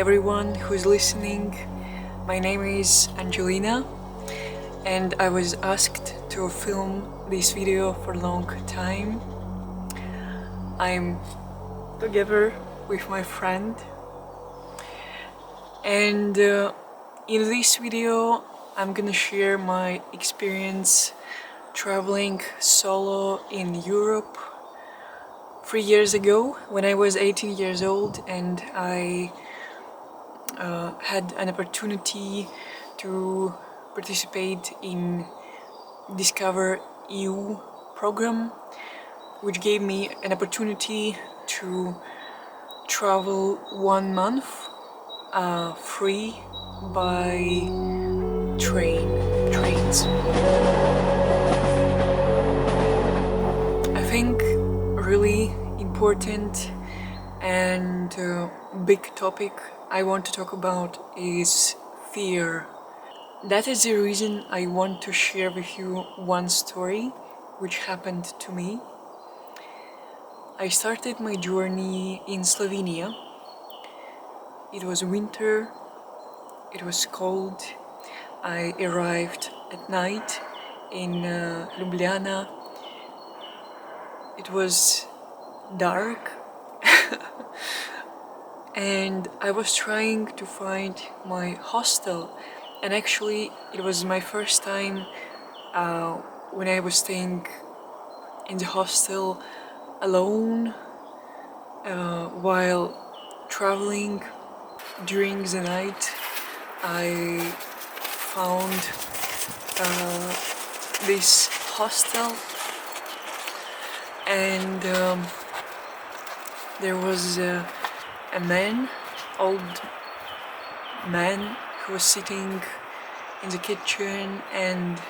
everyone who's listening. My name is Angelina and I was asked to film this video for a long time. I'm together with my friend and in this video I'm gonna share my experience traveling solo in Europe 3 years ago when I was 18 years old, and I had an opportunity to participate in DiscoverEU program, which gave me an opportunity to travel 1 month free by trains. I think really important and big topic I want to talk about is fear. That is the reason I want to share with you one story which happened to me. I started my journey in Slovenia. It was winter, it was cold. I arrived at night in Ljubljana. It was dark and I was trying to find my hostel, and actually it was my first time when I was staying in the hostel alone while traveling. During the night I found this hostel, and there was a old man who was sitting in the kitchen, and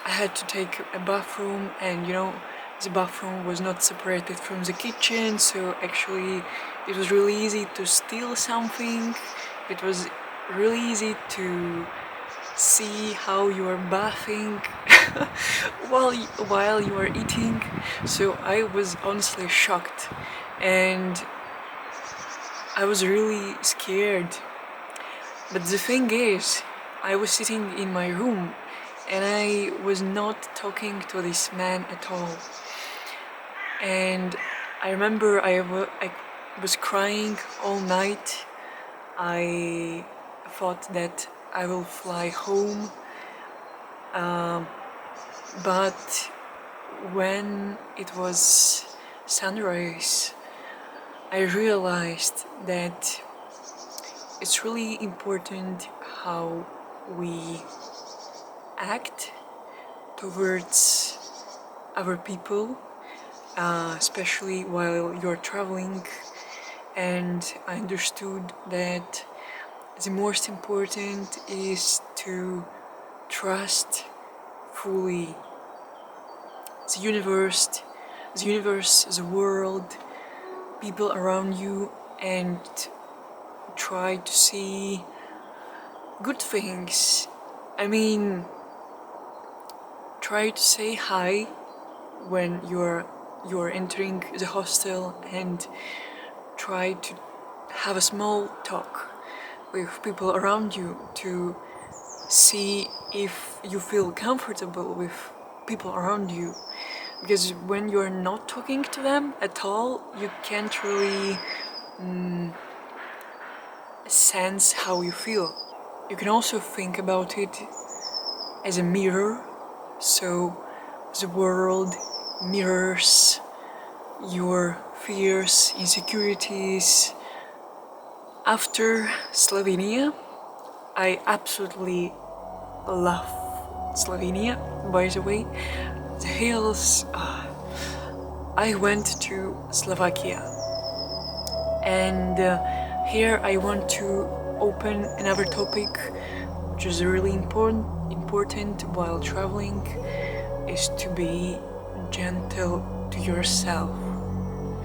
I had to take a bathroom, and you know, the bathroom was not separated from the kitchen, so actually it was really easy to steal something. It was really easy to see how you are bathing while you are eating. So I was honestly shocked and I was really scared. But the thing is, I was sitting in my room and I was not talking to this man at all. And I remember I was crying all night. I thought that I will fly home, but when it was sunrise, I realized that it's really important how we act towards other people, especially while you're traveling. And I understood that the most important is to trust fully the universe, the world, people around you, and try to see good things. I mean, try to say hi when you're entering the hostel, and try to have a small talk with people around you to see if you feel comfortable with people around you. Because when you're not talking to them at all, you can't really sense how you feel. You can also think about it as a mirror, so the world mirrors your fears, insecurities. After Slovenia, I absolutely love Slovenia, by the way. The hills. I went to Slovakia, and here I want to open another topic which is really important while traveling, is to be gentle to yourself,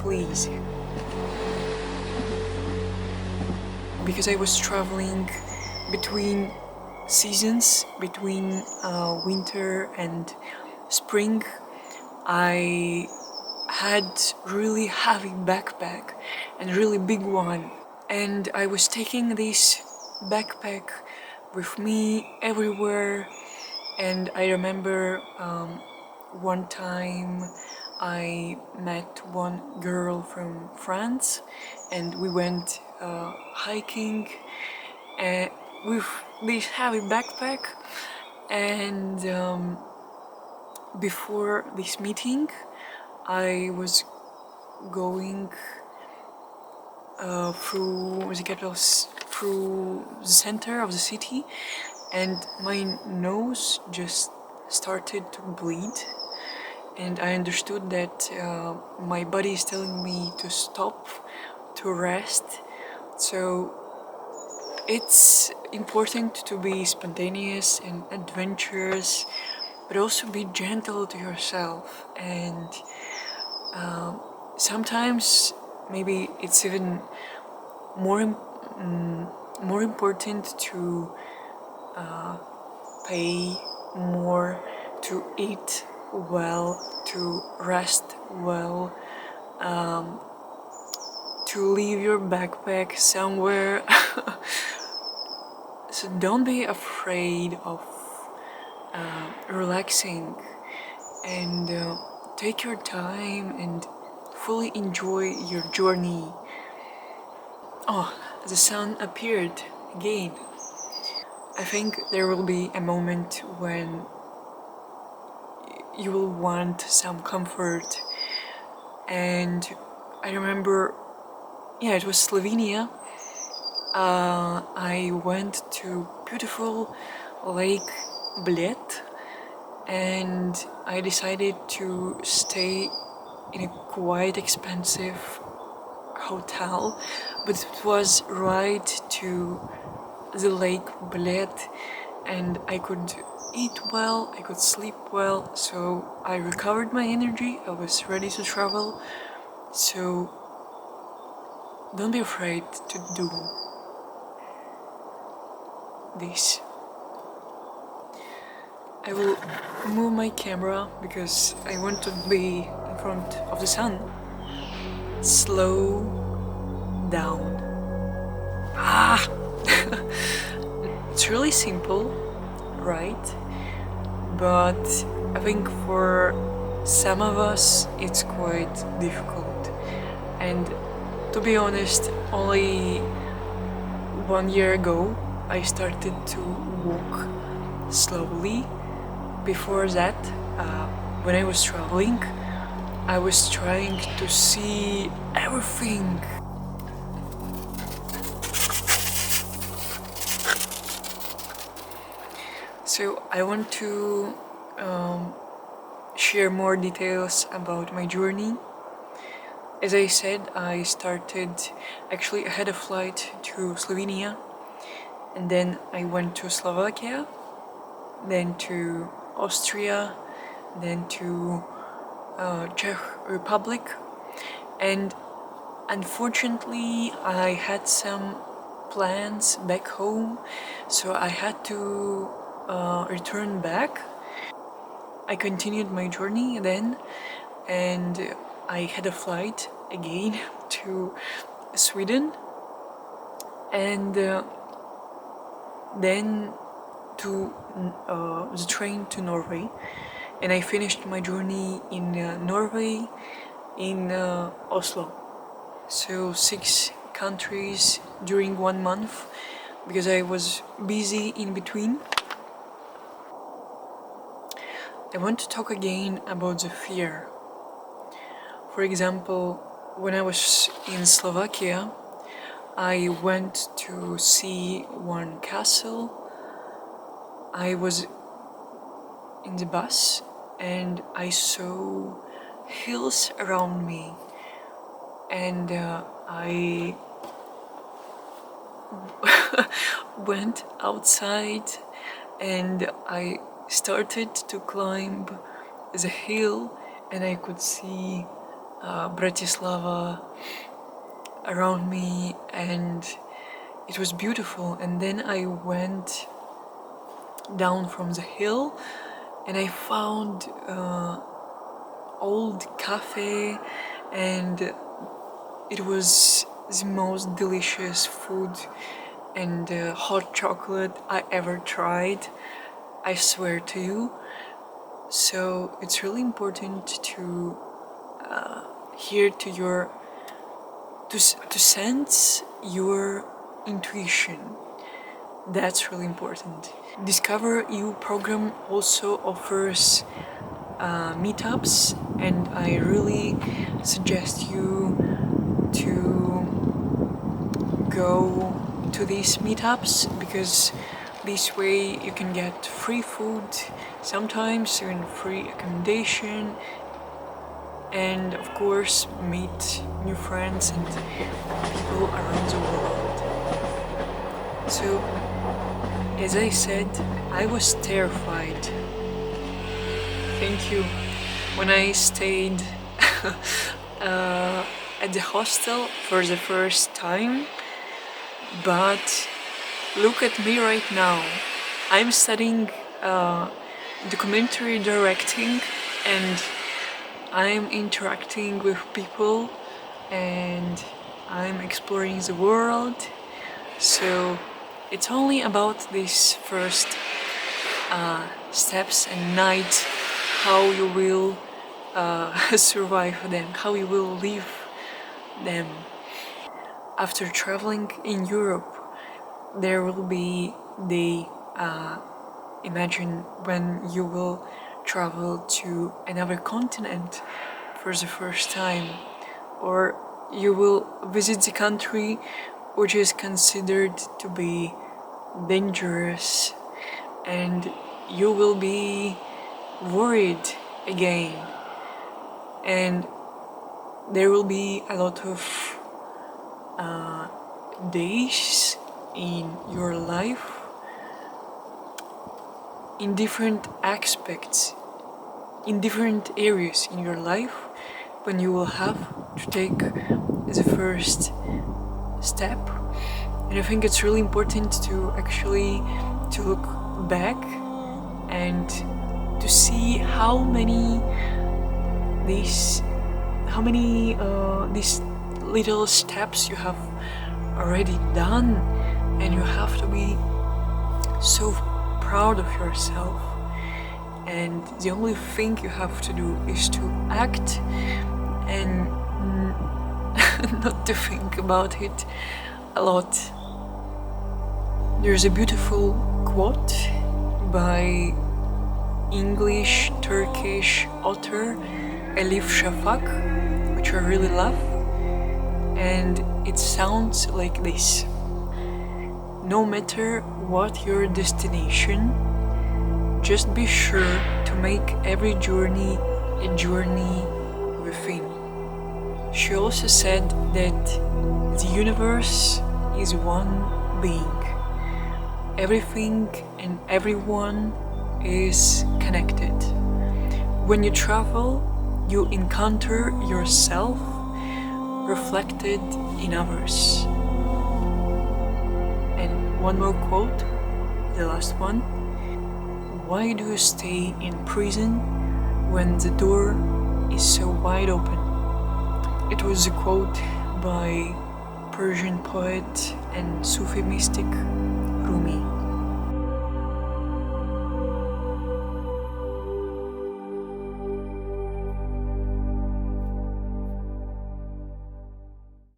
please. Because I was traveling between seasons, between winter and spring, I had really heavy backpack and really big one. and I was taking this backpack with me everywhere. And I remember one time I met one girl from France, and we went hiking with this heavy backpack. And before this meeting, I was going through the capitals, through the center of the city, and my nose just started to bleed, and I understood that my body is telling me to stop, to rest. So it's important to be spontaneous and adventurous, but also be gentle to yourself. And sometimes maybe it's even more important to pay more, to eat well, to rest well, to leave your backpack somewhere. So don't be afraid of relaxing, and take your time and fully enjoy your journey. Oh, the sun appeared again. I think there will be a moment when you will want some comfort. And I remember, yeah, it was Slovenia. I went to beautiful Lake Bled, and I decided to stay in a quite expensive hotel, but it was right to the Lake Bled, and I could eat well, I could sleep well, so I recovered my energy, I was ready to travel. So don't be afraid to do this. I will move my camera because I want to be in front of the sun. Slow down. It's really simple, right? But I think for some of us it's quite difficult. And to be honest, only 1 year ago I started to walk slowly. Before that, when I was traveling, I was trying to see everything. So I want to share more details about my journey. As I said, I had a flight to Slovenia, and then I went to Slovakia, then to Austria, then to Czech Republic, and unfortunately I had some plans back home, so I had to return back. I continued my journey then, and I had a flight again to Sweden, and then to the train to Norway, and I finished my journey in Norway, in Oslo. So 6 countries during 1 month, because I was busy in between. I want to talk again about the fear. For example, when I was in Slovakia, I went to see one castle. I was in the bus and I saw hills around me, and I went outside and I started to climb the hill, and I could see Bratislava around me, and it was beautiful. And then I went down from the hill and I found old cafe, and it was the most delicious food and hot chocolate I ever tried, I swear to you. So it's really important to hear to your to sense your intuition. That's really important. DiscoverEU program also offers meetups, and I really suggest you to go to these meetups, because this way you can get free food, sometimes even free accommodation, and of course meet new friends and people around the world. So, as I said, I was terrified. Thank you. When I stayed at the hostel for the first time, but look at me right now. I'm studying documentary directing, and I'm interacting with people, and I'm exploring the world. So it's only about these first steps and night, how you will survive them, how you will live them. After traveling in Europe, there will be the imagine when you will travel to another continent for the first time, or you will visit the country which is considered to be dangerous, and you will be worried again, and there will be a lot of days in your life, in different aspects, in different areas in your life, when you will have to take the first step. And I think it's really important to actually to look back and to see how many these little steps you have already done, and you have to be so proud of yourself. And the only thing you have to do is to act and not to think about it a lot. There's a beautiful quote by English-Turkish author Elif Shafak, which I really love, and it sounds like this: no matter what your destination, just be sure to make every journey a journey within. She also said that the universe is one being. Everything and everyone is connected. When you travel, you encounter yourself reflected in others. And one more quote, the last one: why do you stay in prison when the door is so wide open? It was a quote by Persian poet and Sufi mystic Rumi.